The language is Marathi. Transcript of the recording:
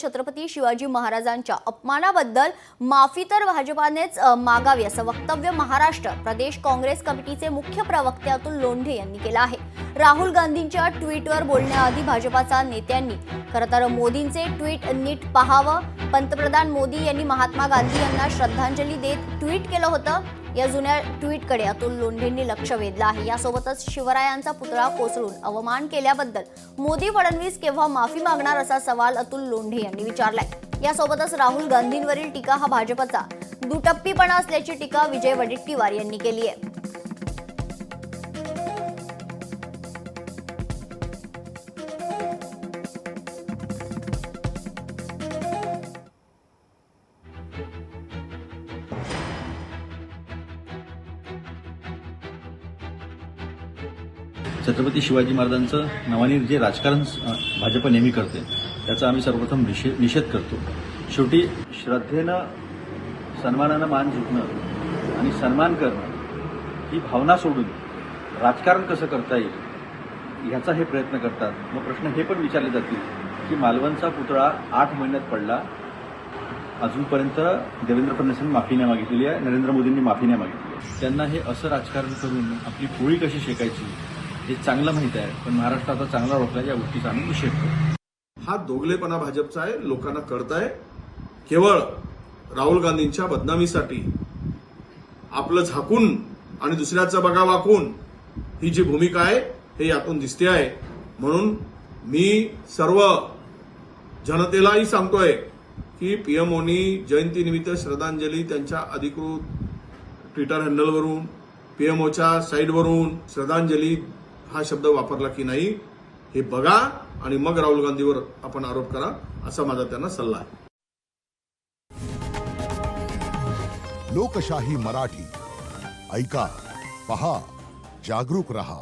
छत्रपती शिवाजी महाराजांच्या अपमानाबद्दल माफी तर भाजपानेच मागावी असं वक्तव्य महाराष्ट्र प्रदेश काँग्रेस कमिटीचे मुख्य प्रवक्ते अतुल लोंढे यांनी केलं आहे। राहुल गांधींच्या ट्विटवर बोलण्याआधी भाजपाचा नेत्यांनी खरं तर मोदींचे ट्विट नीट पाहावं। पंतप्रधान मोदी यांनी महात्मा गांधी यांना श्रद्धांजली देत ट्विट केलं होतं। या जुन्या ट्विटकडे अतुल लोंढेंनी लक्ष वेधलं आहे। यासोबतच शिवरायांचा पुतळा कोसळून अवमान केल्याबद्दल मोदी फडणवीस केव्हा माफी मागणार असा सवाल अतुल लोंढे यांनी विचारलाय। यासोबतच राहुल गांधींवरील टीका हा भाजपचा दुटप्पीपणा असल्याची टीका विजय वडेट्टीवार यांनी केली आहे। छत्रपती शिवाजी महाराजांचं नावाने जे राजकारण भाजप नेहमी करते त्याचा आम्ही सर्वप्रथम निषेध करतो। शेवटी श्रद्धेनं सन्मानानं मान झुकणं आणि सन्मान करणं ही भावना सोडून राजकारण कसं करता येईल ह्याचा हे प्रयत्न करतात। मग प्रश्न हे पण विचारले जातील की मालवणचा पुतळा 8 महिन्यात पडला, अजूनपर्यंत देवेंद्र फडणवीसांनी माफी नाही मागितलेली आहे, नरेंद्र मोदींनी माफी नाही मागितली आहे। त्यांना हे असं राजकारण करून आपली पोळी कशी शेकायची हे चांगलं माहित आहे, पण महाराष्ट्र आता चांगला रोखला या गोष्टीचा आम्ही निषेध करतो। हा दोगलेपणा भाजपचा आहे, लोकांना कळतंय। केवळ राहुल गांधींच्या बदनामीसाठी आपलं झाकून आणि दुसऱ्याचं बघा वाकून ही जी भूमिका आहे हे यातून दिसते आहे। म्हणून मी सर्व जनतेलाही सांगतोय की पीएमओनी जयंतीनिमित्त श्रद्धांजली त्यांच्या अधिकृत ट्विटर हँडलवरून पीएमओच्या साईटवरून श्रद्धांजली हा शब्द वापरला की नाही हे बघा आणि मग राहुल गांधीवर आपण आरोप करा असा माझा त्यांना सल्ला आहे। लोकशाही मराठी ऐका, पहा, जागरूक रहा।